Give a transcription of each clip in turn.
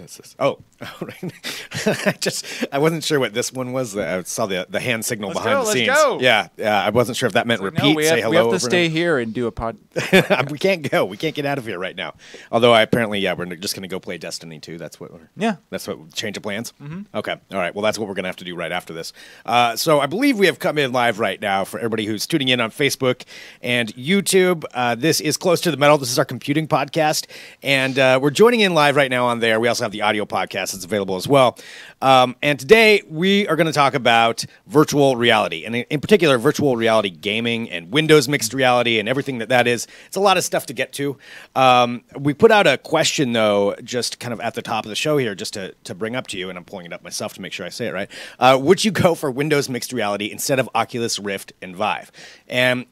What's this? Oh, I wasn't sure what this one was. I saw the hand signal behind the scenes. Let's go. Yeah, I wasn't sure if that meant repeat, say hello. We have to stay here and do a pod. We can't go. We can't get out of here right now. Although apparently, we're just going to go play Destiny 2. That's what change of plans. Mm-hmm. Okay, all right. Well, that's what we're going to have to do right after this. So I believe we have come in live right now for everybody who's tuning in on Facebook and YouTube. This is Close to the Metal. This is our computing podcast, and we're joining in live right now on there. We also have the audio podcast that's available as well. And today we are going to talk about virtual reality, and in particular, virtual reality gaming and Windows mixed reality and everything that is. It's a lot of stuff to get to. We put out a question, though, just kind of at the top of the show here, just to bring up to you, and I'm pulling it up myself to make sure I say it right. Would you go for Windows mixed reality instead of Oculus Rift and Vive? And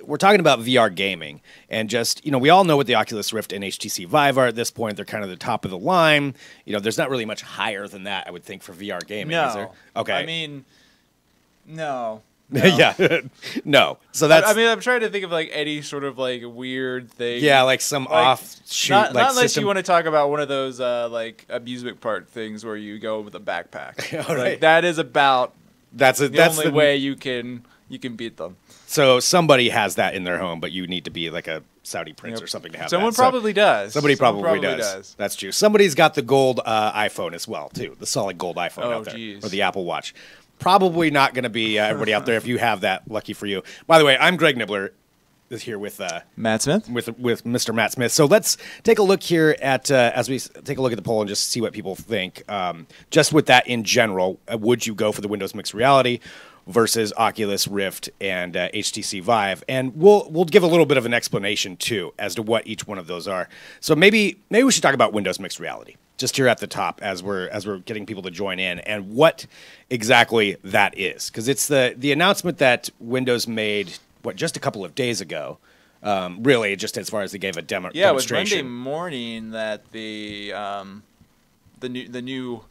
we're talking about VR gaming, and just, we all know what the Oculus Rift and HTC Vive are at this point. They're kind of the top of the line. There's not really much higher than that, I would think, for VR gaming. No. Is there? Okay. I mean, no. Yeah. No. So that's. I'm trying to think of any sort of weird thing. Yeah, like some offshoot. Not unless you want to talk about one of those amusement park things where you go with a backpack. All right. That is about. That's the only way you can beat them. So somebody has that in their home, but you need to be like a Saudi prince or something to have Someone that. Probably does. Somebody probably does. That's true. Somebody's got the gold iPhone as well, too. The solid gold iPhone out there. Geez. Or the Apple Watch. Probably not going to be everybody out there if you have that. Lucky for you. By the way, I'm Greg Nibbler. Is here with Matt Smith. With Mr. Matt Smith. So let's take a look here at as we take a look at the poll and just see what people think. Just with that in general, would you go for the Windows mixed reality versus Oculus Rift and HTC Vive? And we'll give a little bit of an explanation too as to what each one of those are. So maybe we should talk about Windows mixed reality just here at the top as we're getting people to join in and what exactly that is, because it's the announcement that Windows made just a couple of days ago. Really, just as far as they gave a demonstration. Yeah, it was Monday morning that the new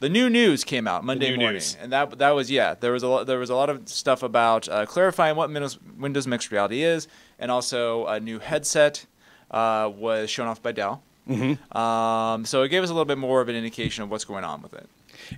news came out Monday morning, news. And that was there was a lot of stuff about clarifying what Windows mixed reality is, and also a new headset was shown off by Dell. Mm-hmm. So it gave us a little bit more of an indication of what's going on with it.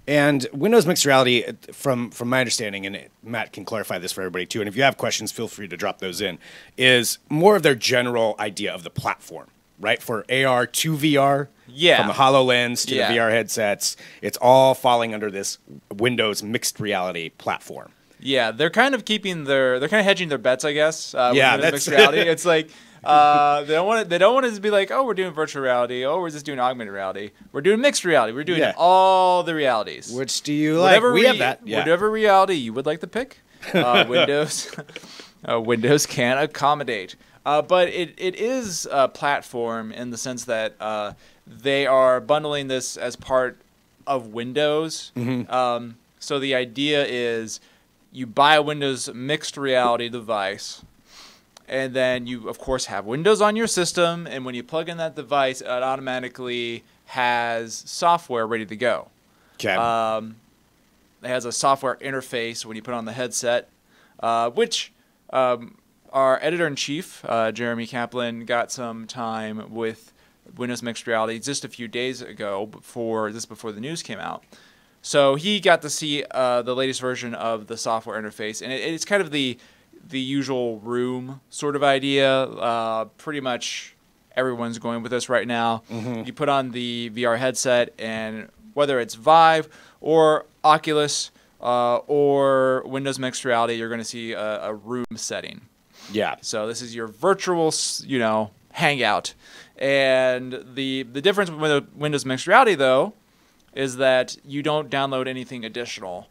And Windows mixed reality, from my understanding, and Matt can clarify this for everybody too, and if you have questions, feel free to drop those in, is more of their general idea of the platform, right? For AR to VR, from the HoloLens to the VR headsets, it's all falling under this Windows mixed reality platform. Yeah, they're kind of hedging their bets, I guess. That's mixed reality. It's like they don't want it to be like, oh, we're doing virtual reality, oh, we're just doing augmented reality. We're doing mixed reality. We're doing all the realities. Which do you like? We have that. Yeah. Whatever reality you would like to pick, Windows can accommodate. But it is a platform in the sense that they are bundling this as part of Windows. Mm-hmm. So the idea is you buy a Windows mixed reality device, and then you, of course, have Windows on your system, and when you plug in that device, it automatically has software ready to go. Okay. It has a software interface when you put on the headset, which our editor-in-chief, Jeremy Kaplan, got some time with Windows Mixed Reality just a few days ago before the news came out. So he got to see the latest version of the software interface, and it's kind of the usual room sort of idea. Pretty much everyone's going with this right now. Mm-hmm. You put on the VR headset, and whether it's Vive or Oculus or Windows Mixed Reality, you're going to see a room setting. Yeah. So this is your virtual, hangout. And the difference with Windows Mixed Reality, though, is that you don't download anything additional.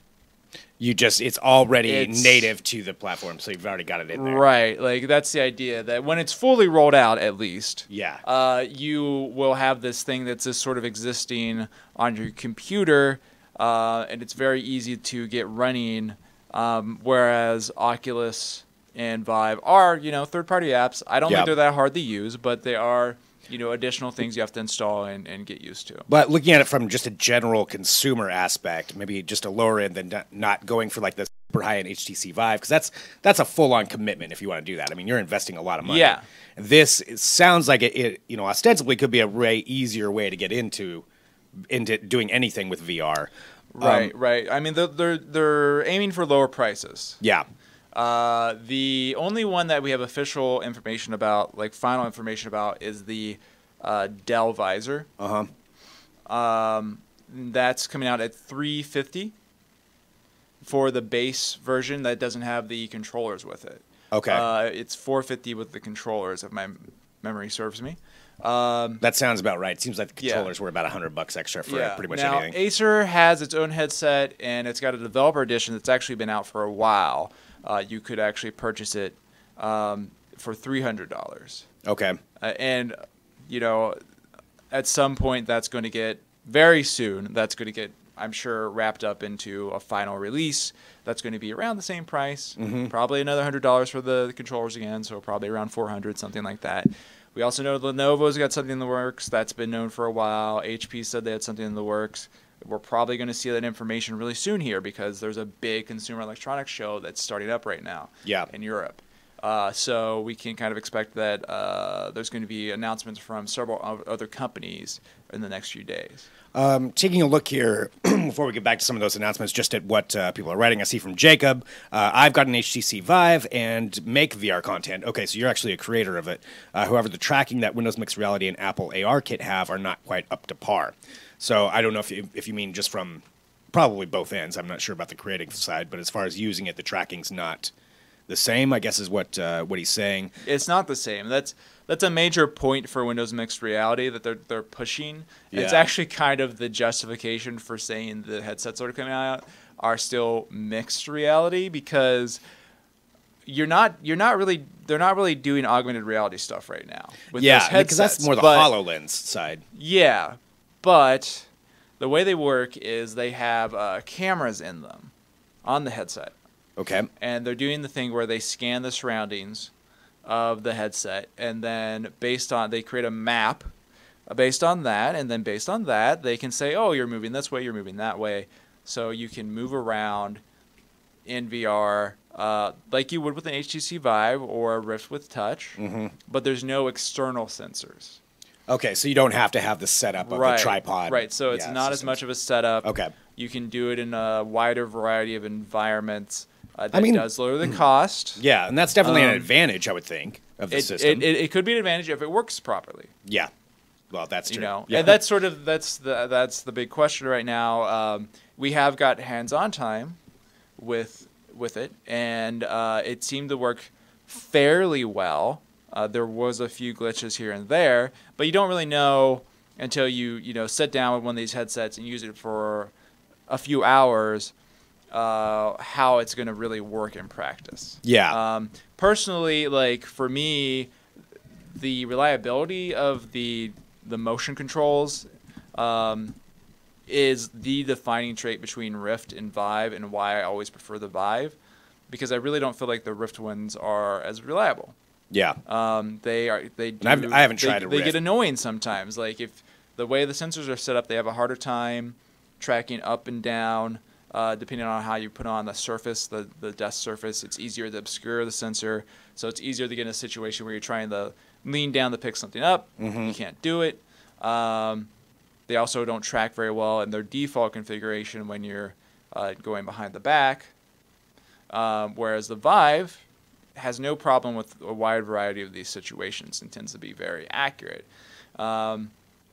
It's already native to the platform, so you've already got it in there. Right. Like, that's the idea, that when it's fully rolled out, at least, you will have this thing that's just sort of existing on your computer, and it's very easy to get running, whereas Oculus and Vive are, third-party apps. I don't think they're that hard to use, but they are, additional things you have to install and get used to. But looking at it from just a general consumer aspect, maybe just a lower end than not going for like the super high-end HTC Vive, because that's a full-on commitment if you want to do that. I mean, you're investing a lot of money. Yeah. This sounds like it ostensibly could be a way easier way to get into into doing anything with VR. Right, right. I mean, they're aiming for lower prices. Yeah. The only one that we have official information about, like final information about, is the Dell visor. That's coming out at $350 for the base version that doesn't have the controllers with it. Okay. It's $450 with the controllers, if my memory serves me. That sounds about right. It seems like the controllers were about $100 extra for pretty much anything. Now, Acer has its own headset, and it's got a developer edition that's actually been out for a while. You could actually purchase it for $300. Okay. And, you know, at some point that's going to get, very soon, that's going to get, I'm sure, wrapped up into a final release that's going to be around the same price. Probably another $100 for the controllers again, so probably around $400, something like that. We also know Lenovo's got something in the works that's been known for a while. HP said they had something in the works. We're probably going to see that information really soon here because there's a big consumer electronics show that's starting up right now in Europe. So we can kind of expect that there's going to be announcements from several other companies in the next few days. Taking a look here, before we get back to some of those announcements, just at what people are writing, I see from Jacob, I've got an HTC Vive and make VR content. Okay, so you're actually a creator of it. However, the tracking that Windows Mixed Reality and Apple ARKit have are not quite up to par. So I don't know if you mean just from probably both ends. I'm not sure about the creative side, but as far as using it, the tracking's not the same, I guess is what he's saying. It's not the same. That's a major point for Windows Mixed Reality that they're pushing. Yeah. It's actually kind of the justification for saying the headsets that are coming out are still mixed reality because they're not really doing augmented reality stuff right now. With those headsets, because that's more the HoloLens side. Yeah, but the way they work is they have cameras in them on the headset. Okay. And they're doing the thing where they scan the surroundings of the headset, and then they create a map based on that, and then based on that, they can say, oh, you're moving this way, you're moving that way. So you can move around in VR like you would with an HTC Vive or a Rift with Touch, but there's no external sensors. Okay, so you don't have to have the setup of the tripod. Right, so it's not as much of a setup. Okay. You can do it in a wider variety of environments. That does lower the cost. Yeah, and that's definitely an advantage, I would think, of the system. It could be an advantage if it works properly. Yeah, well, that's true. And that's the big question right now. We have got hands-on time with it, and it seemed to work fairly well. There was a few glitches here and there, but you don't really know until you sit down with one of these headsets and use it for a few hours. How it's going to really work in practice. Yeah. Personally, like for me, the reliability of the motion controls is the defining trait between Rift and Vive, and why I always prefer the Vive, because I really don't feel like the Rift ones are as reliable. Yeah. I haven't tried a Rift. They get annoying sometimes. Like if the way the sensors are set up, they have a harder time tracking up and down. Depending on how you put on the surface, the desk surface, it's easier to obscure the sensor. So it's easier to get in a situation where you're trying to lean down to pick something up. You can't do it. They also don't track very well in their default configuration when you're going behind the back. Whereas the Vive has no problem with a wide variety of these situations and tends to be very accurate.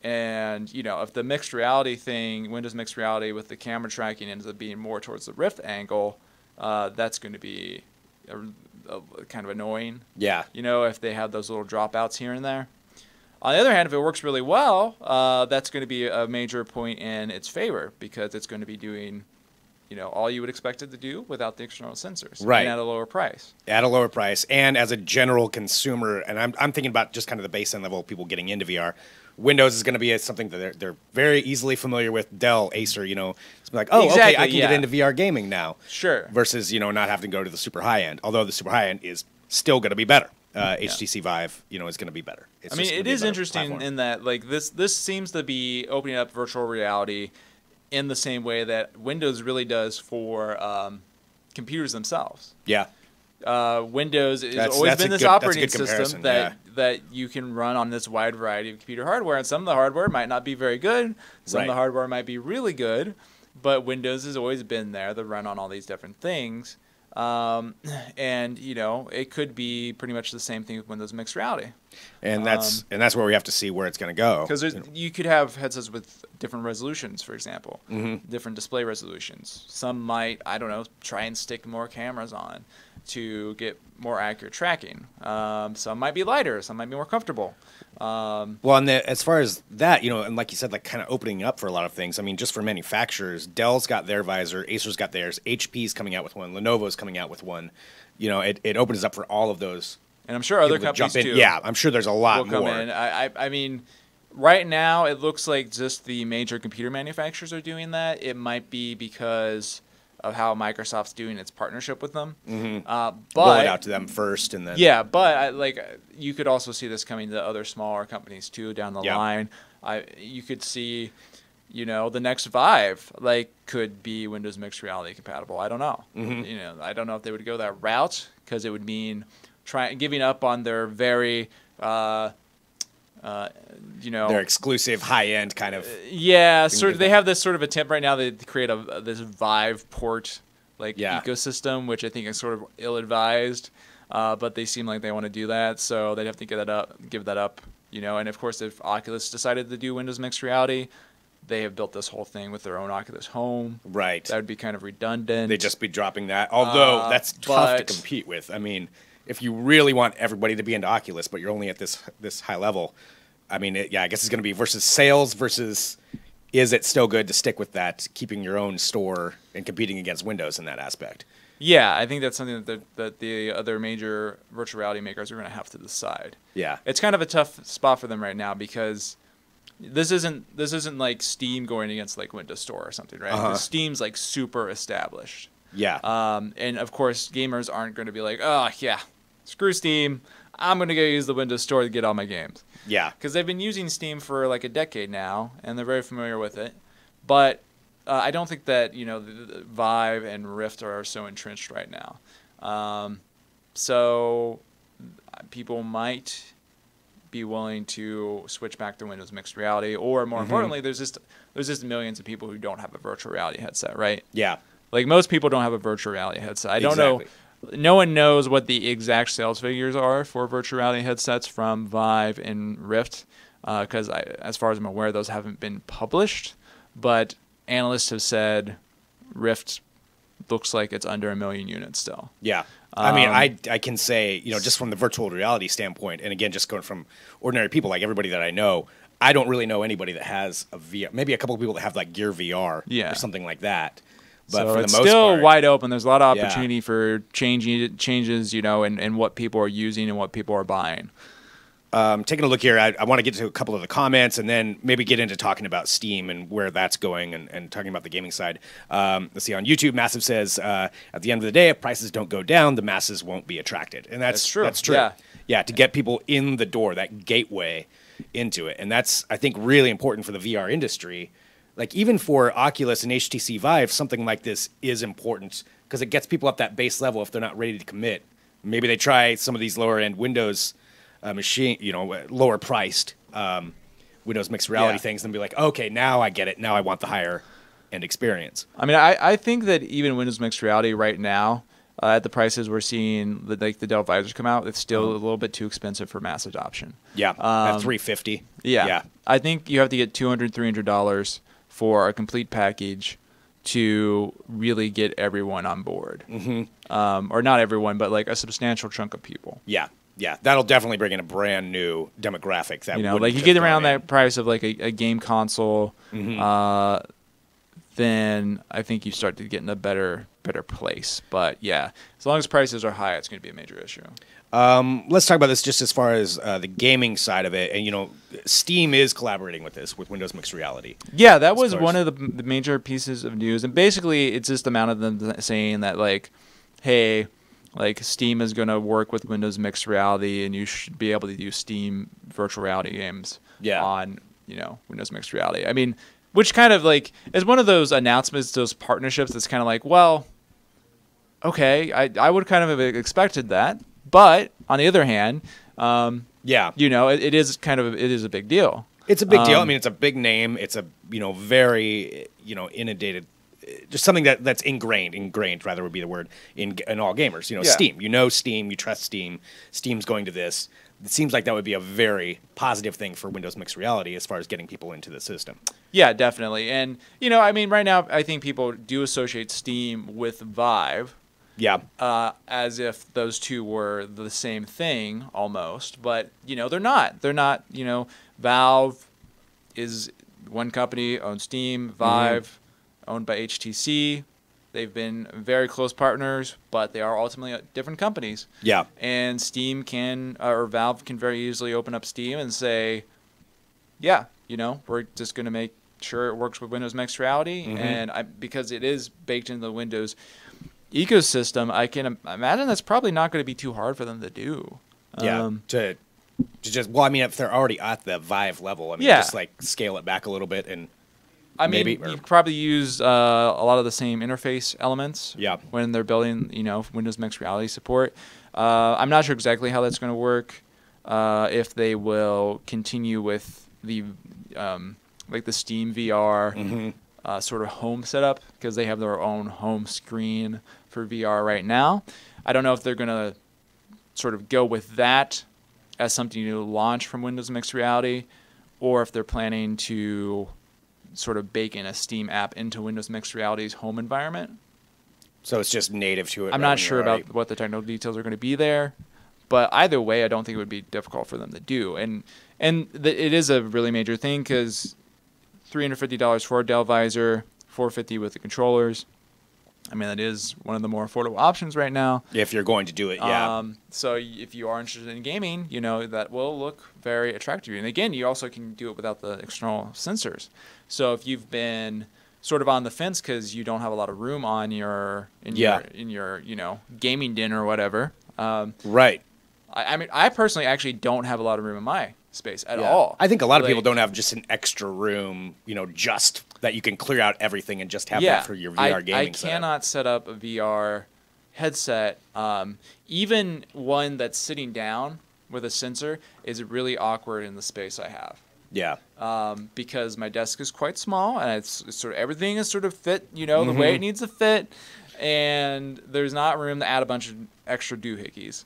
And, if the mixed reality thing, Windows Mixed Reality with the camera tracking ends up being more towards the Rift angle, that's going to be kind of annoying. Yeah. If they have those little dropouts here and there. On the other hand, if it works really well, that's going to be a major point in its favor because it's going to be doing, all you would expect it to do without the external sensors. Right. And at a lower price. At a lower price. And as a general consumer, and I'm thinking about just kind of the base end level of people getting into VR, Windows is going to be something that they're very easily familiar with. Dell, Acer, it's like, oh, exactly, okay, I can get into VR gaming now. Sure. Versus, not having to go to the super high end. Although the super high end is still going to be better. HTC Vive, is going to be better. It is interesting platform. In that, like, this seems to be opening up virtual reality in the same way that Windows really does for computers themselves. Yeah. Windows has always been this operating system that that you can run on this wide variety of computer hardware, and some of the hardware might not be very good. Some of the hardware might be really good, but Windows has always been there to run on all these different things. And it could be pretty much the same thing with Windows Mixed Reality. And that's where we have to see where it's going to go. Because you could have headsets with different resolutions, for example, different display resolutions. Some might, I don't know, try and stick more cameras on to get more accurate tracking. Some might be lighter. Some might be more comfortable. Well, and as far as that, and like you said, like kind of opening up for a lot of things. I mean, just for manufacturers, Dell's got their visor, Acer's got theirs, HP's coming out with one, Lenovo's coming out with one. It opens up for all of those. And I'm sure other companies too. Yeah, I'm sure there's a lot will come more. In. I mean, right now it looks like just the major computer manufacturers are doing that. It might be because of how Microsoft's doing its partnership with them. Roll But it out to them first, and then but you could also see this coming to other smaller companies too down the line. You could see, the next Vive could be Windows Mixed Reality compatible. I don't know. I don't know if they would go that route, because it would mean giving up on their very their exclusive high-end kind of they have this sort of attempt right now to create this Vive port ecosystem, which I think is sort of ill-advised, but they seem like they want to do that, so they'd have to give that up, and of course if Oculus decided to do Windows Mixed Reality, they have built this whole thing with their own Oculus Home. Right. That would be kind of redundant. They'd just be dropping that, although that's tough to compete with. I mean, if you really want everybody to be into Oculus, but you're only at this high level, I mean, I guess it's going to be versus sales versus is it still good to stick with that, keeping your own store and competing against Windows in that aspect? Yeah, I think that's something that the other major virtual reality makers are going to have to decide. Yeah. It's kind of a tough spot for them right now, because this isn't like Steam going against like Windows Store or something, right? Because Steam's like super established. Yeah. And of course, gamers aren't going to be like, oh yeah, screw Steam, I'm going to go use the Windows Store to get all my games. Yeah. Because they've been using Steam for like a decade now, and they're very familiar with it. But I don't think that the Vive and Rift are so entrenched right now. So people might be willing to switch back to Windows Mixed Reality, or more importantly, there's just millions of people who don't have a virtual reality headset, right? Yeah. Like most people don't have a virtual reality headset. I don't know. No one knows what the exact sales figures are for virtual reality headsets from Vive and Rift, because as far as I'm aware, those haven't been published. But analysts have said Rift looks like it's under 1 million units still. Yeah. I mean, I can say, just from the virtual reality standpoint, and again, just going from ordinary people, like everybody that I know, I don't really know anybody that has a VR. Maybe a couple of people that have like Gear VR or something like that. But so for it's the most still part, wide open. There's a lot of opportunity for changes, and what people are using and what people are buying. Taking a look here, I want to get to a couple of the comments and then maybe get into talking about Steam and where that's going and talking about the gaming side. Let's see, on YouTube, Massive says, at the end of the day, if prices don't go down, the masses won't be attracted. And that's true. That's true. Yeah, to get people in the door, that gateway into it. And that's, I think, really important for the VR industry. Like, even for Oculus and HTC Vive, something like this is important because it gets people up that base level if they're not ready to commit. Maybe they try some of these lower-end Windows machine, lower priced Windows Mixed Reality things, and be like, okay, now I get it. Now I want the higher end experience. I mean, I think that even Windows Mixed Reality right now, at the prices we're seeing, the Dell visors come out, it's still a little bit too expensive for mass adoption. Yeah, at $350. Yeah, I think you have to get $200, $300 for a complete package to really get everyone on board. Or not everyone, but like a substantial chunk of people. Yeah, that'll definitely bring in a brand new demographic. That like you get around that price of like a game console, then I think you start to get in a better place. But yeah, as long as prices are high, it's going to be a major issue. Let's talk about this just as far as the gaming side of it. And, Steam is collaborating with this, with Windows Mixed Reality. Yeah, that was one of the major pieces of news. And basically, it's just a amount of them saying that, like, hey, like Steam is going to work with Windows Mixed Reality, and you should be able to use Steam virtual reality games on, Windows Mixed Reality. I mean, which kind of like is one of those announcements, those partnerships that's kind of like, well, okay, I would kind of have expected that. But on the other hand, Yeah. it is a big deal. It's a big deal. I mean, it's a big name. It's a, very, inundated, just something that's ingrained rather would be the word in all gamers. Yeah. Steam. Steam, you trust Steam. Steam's going to this. It seems like that would be a very positive thing for Windows Mixed Reality as far as getting people into the system. Yeah, definitely. And, right now I think people do associate Steam with Vive. Yeah. As if those two were the same thing almost, but they're not. They're not. Valve is one company, owns Steam. Vive, owned by HTC. They've been very close partners, but they are ultimately different companies. Yeah. And Steam or Valve can very easily open up Steam and say, yeah, we're just going to make sure it works with Windows Mixed Reality, and because it is baked into the Windows ecosystem, I can imagine that's probably not going to be too hard for them to do. Yeah, to just, if they're already at the Vive level, Yeah. just like scale it back a little bit and maybe you probably use a lot of the same interface elements. Yeah. When they're building, Windows Mixed Reality support. I'm not sure exactly how that's going to work. If they will continue with the like the Steam VR sort of home setup, because they have their own home screen for VR right now. I don't know if they're going to sort of go with that as something to launch from Windows Mixed Reality, or if they're planning to sort of bake in a Steam app into Windows Mixed Reality's home environment. So it's just native to it. I'm not sure about what the technical details are going to be there, but either way, I don't think it would be difficult for them to do. And it is a really major thing, because $350 for a Dell visor, $450 with the controllers. That is one of the more affordable options right now. If you're going to do it, yeah. So if you are interested in gaming, that will look very attractive. And again, you also can do it without the external sensors. So if you've been sort of on the fence because you don't have a lot of room on your gaming den or whatever. Right. I personally actually don't have a lot of room in my space at all. I think a lot of people don't have just an extra room, just that you can clear out everything and just have that for your VR gaming setup. I cannot set up a VR headset, even one that's sitting down with a sensor, is really awkward in the space I have. Yeah. Because my desk is quite small, and it's sort of everything is sort of fit, the way it needs to fit, and there's not room to add a bunch of extra doohickeys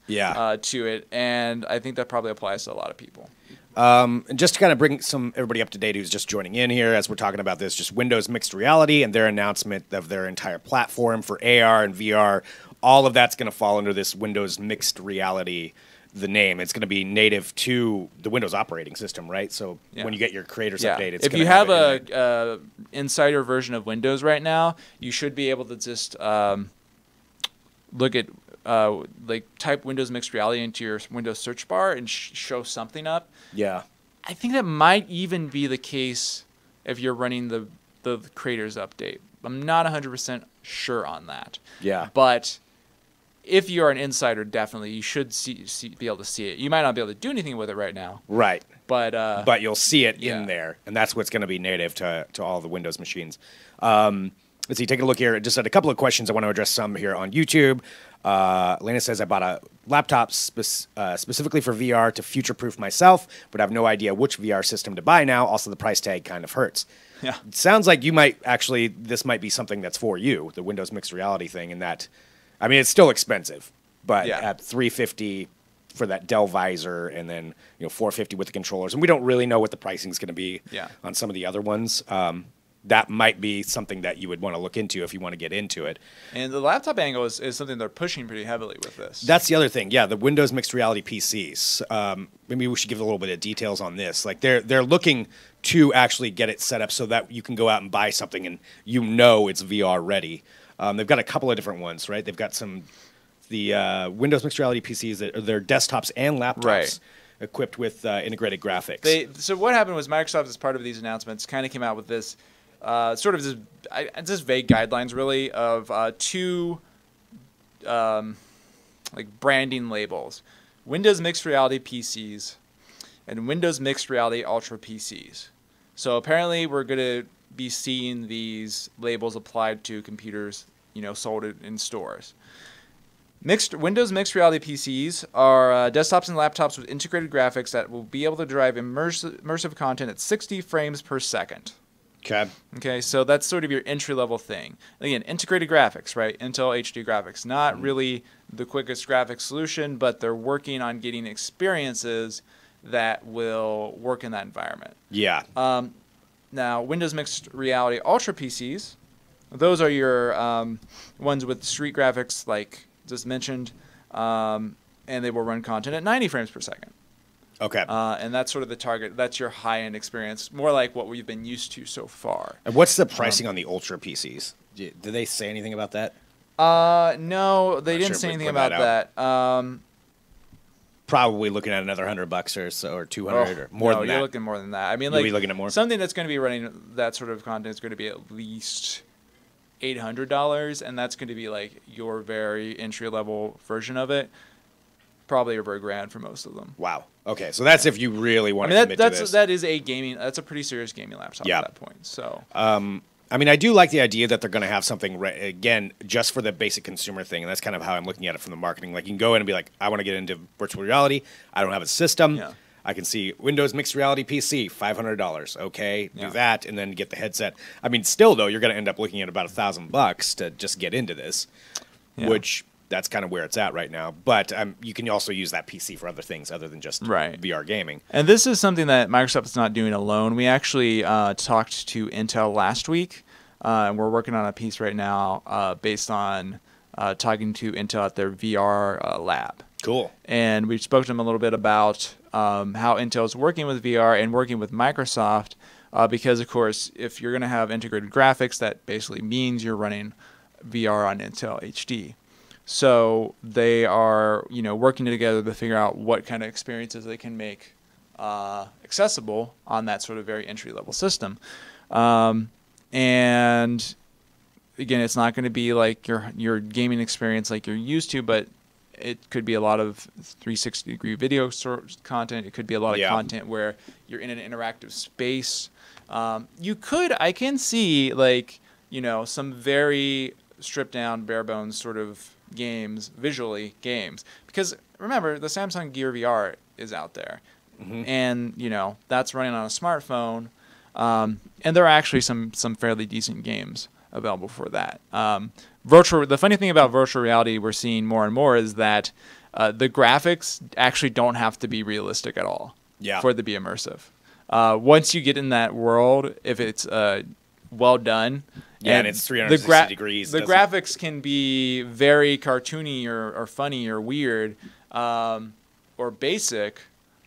to it, and I think that probably applies to a lot of people. And just to kind of bring everybody up to date who's just joining in here as we're talking about this, just Windows Mixed Reality and their announcement of their entire platform for AR and VR, all of that's going to fall under this Windows Mixed Reality, the name. It's going to be native to the Windows operating system, right? So when you get your creators update, it's if you have a insider version of Windows right now, you should be able to just look at type Windows Mixed Reality into your Windows search bar and show something up. Yeah. I think that might even be the case if you're running the creators update. I'm not 100% sure on that. Yeah. But if you're an insider, definitely you should be able to see it. You might not be able to do anything with it right now. Right. But you'll see it in there, and that's what's going to be native to all the Windows machines. Let's see, take a look here. Just had a couple of questions. I want to address some here on YouTube. Lena says, I bought a laptop specifically for VR to future-proof myself, but I have no idea which VR system to buy now. Also, the price tag kind of hurts. Yeah. It sounds like this might be something that's for you, the Windows Mixed Reality thing, and that, it's still expensive, but at $350 for that Dell visor, and then $450 with the controllers, and we don't really know what the pricing is going to be on some of the other ones. That might be something that you would want to look into if you want to get into it. And the laptop angle is something they're pushing pretty heavily with this. That's the other thing. Yeah, the Windows Mixed Reality PCs. Maybe we should give a little bit of details on this. Like they're looking to actually get it set up so that you can go out and buy something and it's VR ready. They've got a couple of different ones, right? They've got the Windows Mixed Reality PCs that are their desktops and laptops equipped with integrated graphics. So what happened was Microsoft, as part of these announcements, kind of came out with this sort of just vague guidelines, really, of two branding labels: Windows Mixed Reality PCs and Windows Mixed Reality Ultra PCs. So apparently, we're going to be seeing these labels applied to computers, sold in stores. Windows mixed reality PCs are desktops and laptops with integrated graphics that will be able to drive immersive content at 60 frames per second. Okay, so that's sort of your entry-level thing. Again, integrated graphics, right? Intel HD graphics. Not really the quickest graphics solution, but they're working on getting experiences that will work in that environment. Yeah. Now, Windows Mixed Reality Ultra PCs, those are your ones with street graphics, like just mentioned, and they will run content at 90 frames per second. Okay. And that's sort of the target. That's your high-end experience, more like what we've been used to so far. And what's the pricing on the Ultra PCs? Did they say anything about that? No, they didn't say anything about that. Probably looking at another $100 or so, or 200 or more than that. No, you're looking more than that. I mean, You'll be looking at more? Something that's going to be running that sort of content is going to be at least $800, and that's going to be like your very entry-level version of it. Probably over $1,000 for most of them. Wow. Okay, so that's if you really want to commit to this. That is that's a pretty serious gaming laptop at that point. So. I mean, I do like the idea that they're going to have something, again, just for the basic consumer thing, and that's kind of how I'm looking at it from the marketing. Like, you can go in and be like, I want to get into virtual reality. I don't have a system. Yeah. I can see Windows Mixed Reality PC, $500. Okay, do that, and then get the headset. I mean, still, though, you're going to end up looking at about $1,000 to just get into this, which that's kind of where it's at right now. But you can also use that PC for other things other than just VR gaming. And this is something that Microsoft is not doing alone. We actually talked to Intel last week, and we're working on a piece right now based on talking to Intel at their VR lab. Cool. And we spoke to them a little bit about how Intel is working with VR and working with Microsoft because, of course, if you're going to have integrated graphics, that basically means you're running VR on Intel HD. So they are, working together to figure out what kind of experiences they can make accessible on that sort of very entry-level system. And again, it's not going to be like your gaming experience like you're used to, but it could be a lot of 360-degree video content. It could be a lot of content where you're in an interactive space. I can see some very stripped down, bare bones sort of games, visually games, because remember the Samsung Gear VR is out there, and that's running on a smartphone, and there are actually some fairly decent games available for that. The funny thing about virtual reality we're seeing more and more is that the graphics actually don't have to be realistic at all for it to be immersive. Once you get in that world, if it's well done. And it's 360 degrees. The graphics can be very cartoony or funny or weird or basic.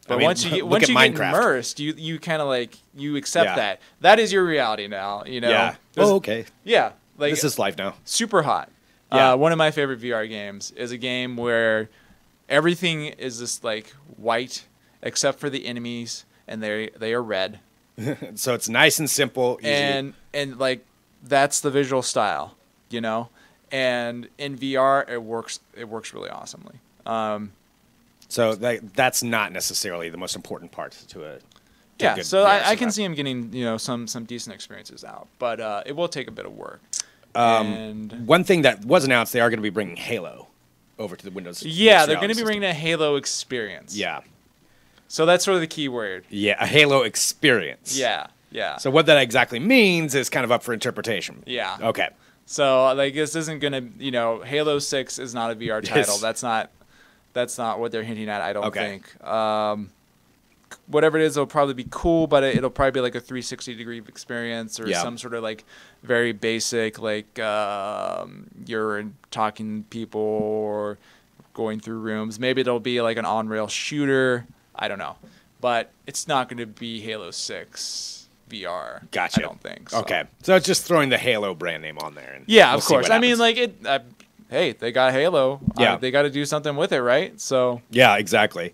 But once you get immersed, you kind of you accept that. That is your reality now. Yeah. Okay. Yeah. This is life now. Super hot. Yeah. One of my favorite VR games is a game where everything is just white except for the enemies, and they are red. So it's nice and simple. Easy. And that's the visual style, and in VR it works really awesomely. So that's not necessarily the most important part to a good so VR I can see him getting some decent experiences out, but it will take a bit of work. And one thing that was announced, they are going to be bringing Halo over to the Windows. Yeah, they're going to be bringing a Halo experience. Yeah. So that's sort of the key word. Yeah, a Halo experience. Yeah. Yeah. So what that exactly means is kind of up for interpretation. Yeah. Okay. So this isn't gonna Halo 6 is not a VR title. That's not what they're hinting at, I don't think. Whatever it is, it'll probably be cool, but it'll probably be like a 360-degree experience or some sort of very basic you're talking to people or going through rooms. Maybe it'll be like an on-rail shooter. I don't know. But it's not going to be Halo 6 VR. Gotcha. I don't think so. Okay. So it's just throwing the Halo brand name on there. And of course. I mean, hey, they got Halo. Yeah. They got to do something with it, right? So. Yeah, exactly.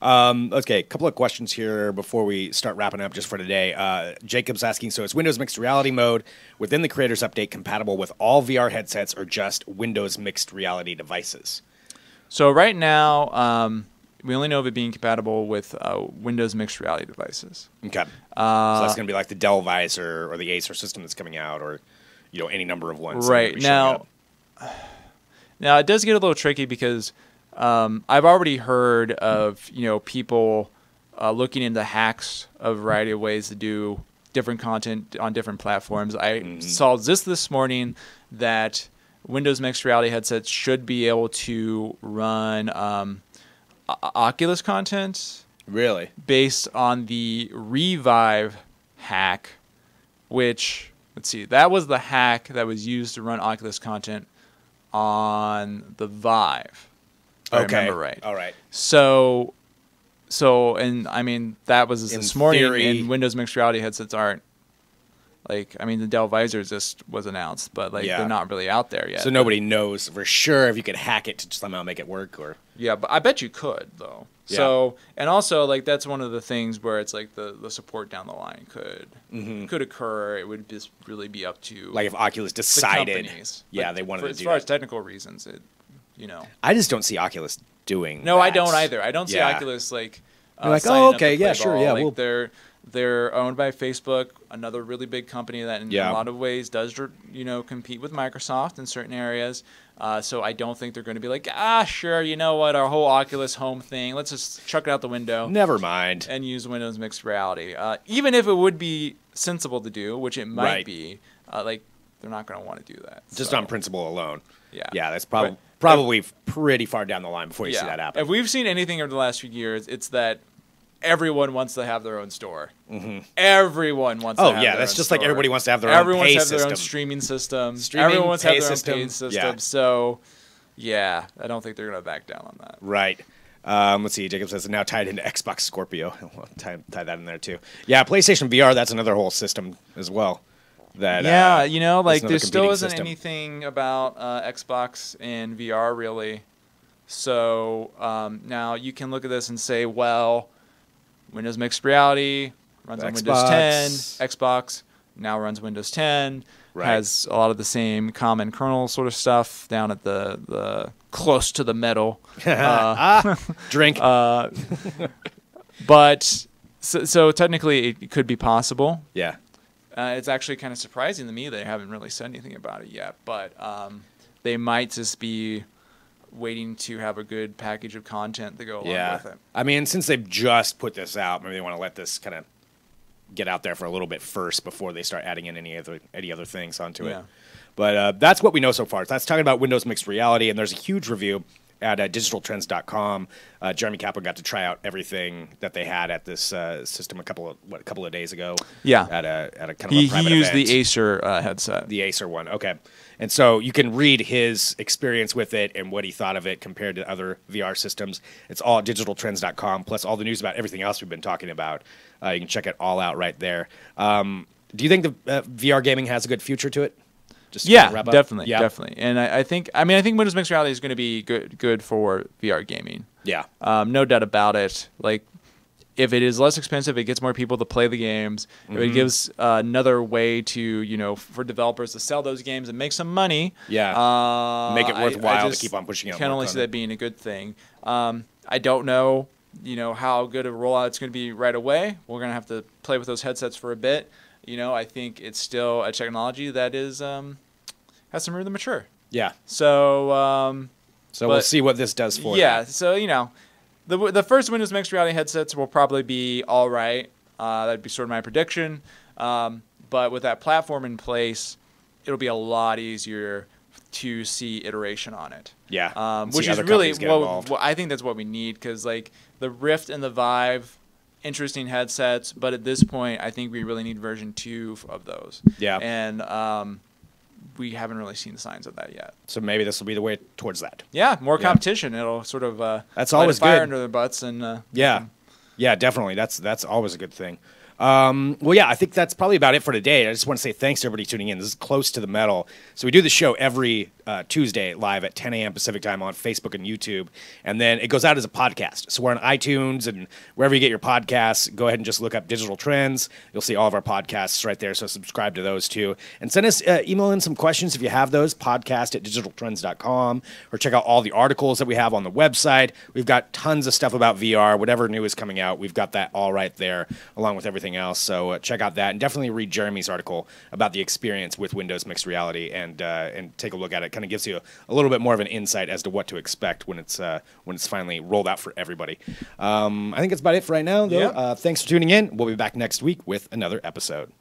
Okay, a couple of questions here before we start wrapping up just for today. Jacob's asking, so is Windows Mixed Reality mode within the Creators Update compatible with all VR headsets or just Windows Mixed Reality devices? So right now, we only know of it being compatible with Windows Mixed Reality devices. Okay. So that's going to be like the Dell Visor or the Acer system that's coming out, or any number of ones. Right now, Now it does get a little tricky because I've already heard of people looking into hacks of a variety of ways to do different content on different platforms. I saw this morning that Windows mixed reality headsets should be able to run Oculus content. Really? Based on the Revive hack, which, let's see, that was the hack that was used to run Oculus content on the Vive. If I remember right. All right. So, and I mean, that was this morning, theory, and Windows mixed reality headsets aren't, like, I mean, the Dell Visor just was announced, but, like, they're not really out there yet. So nobody knows for sure if you could hack it to somehow make it work, or... Yeah, but I bet you could, though. Yeah. So, and also, like, that's one of the things where it's like the support down the line could occur. It would just really be up to, like, if Oculus decided, the companies. they wanted to do that. As far as technical reasons, I just don't see Oculus doing. No, that. I don't either. I don't see Oculus like. Like, oh, okay, yeah, sure, yeah. Like, they're owned by Facebook, another really big company that in a lot of ways does compete with Microsoft in certain areas. So I don't think they're going to be like, sure, you know what, our whole Oculus Home thing, let's just chuck it out the window. Never mind. And use Windows Mixed Reality. Even if it would be sensible to do, which it might be, like, they're not going to want to do that. Just on principle alone. Yeah. Yeah, that's probably pretty far down the line before you see that happen. If we've seen anything over the last few years, it's that everyone wants to have their own store. Everyone wants to have their own store. Oh, yeah, that's just like everybody wants to have their own pay system. Everyone wants to have their own streaming system. Everyone wants to have their own paid system. Yeah. So, yeah, I don't think they're going to back down on that. Right. Let's see. Jacob says, now tied into Xbox Scorpio. We'll tie that in there, too. Yeah, PlayStation VR, that's another whole system as well. That like, there still isn't anything about Xbox and VR, really. So, now you can look at this and say, well, Windows Mixed Reality runs on Windows 10. Xbox now runs Windows 10. Right. Has a lot of the same common kernel sort of stuff down at the close to the metal. Drink. But so technically it could be possible. Yeah. It's actually kind of surprising to me they haven't really said anything about it yet. But they might just be waiting to have a good package of content to go along with it. I mean, since they've just put this out, maybe they want to let this kind of get out there for a little bit first before they start adding in any other things onto it. But that's what we know so far. That's talking about Windows Mixed Reality, and there's a huge review at digitaltrends.com. Jeremy Kaplan got to try out everything that they had at this system a couple of days ago. Yeah, at a kind of a private event. He used the Acer headset. The Acer one, okay. And so you can read his experience with it and what he thought of it compared to other VR systems. It's all at digitaltrends.com, plus all the news about everything else we've been talking about. You can check it all out right there. Do you think the VR gaming has a good future to it? Definitely. And I think Windows Mixed Reality is going to be good for VR gaming. Yeah. No doubt about it. Like, if it is less expensive, it gets more people to play the games. It gives another way to, for developers to sell those games and make some money. Yeah. Make it worthwhile to keep on pushing out. Can only see that being a good thing. I don't know, how good of a rollout it's going to be right away. We're going to have to play with those headsets for a bit. I think it's still a technology that is has some room to mature. Yeah. So we'll see what this does for them. Yeah. So the first Windows Mixed Reality headsets will probably be all right. That'd be sort of my prediction. But with that platform in place, it'll be a lot easier to see iteration on it. Yeah. Which is really what I think that's what we need, because like the Rift and the Vive, interesting headsets, but at this point, I think we really need version 2 of those. Yeah. And we haven't really seen the signs of that yet. So maybe this will be the way towards that. Yeah, more competition. It'll sort of that's always fire good. under their butts and yeah, definitely. That's always a good thing. Well, yeah, I think that's probably about it for today. I just want to say thanks to everybody tuning in. This is Close to the Metal. So we do the show every Tuesday live at 10 a.m. Pacific time on Facebook and YouTube. And then it goes out as a podcast. So we're on iTunes and wherever you get your podcasts. Go ahead and just look up Digital Trends. You'll see all of our podcasts right there. So subscribe to those too. And send us, email in some questions if you have those, podcast@digitaltrends.com, or check out all the articles that we have on the website. We've got tons of stuff about VR. Whatever new is coming out, we've got that all right there, along with everything everything else. So check out that, and definitely read Jeremy's article about the experience with Windows Mixed Reality, and take a look at it. Kind of gives you a little bit more of an insight as to what to expect when it's finally rolled out for everybody. I think that's about it for right now, though. Yep. Thanks for tuning in. We'll be back next week with another episode.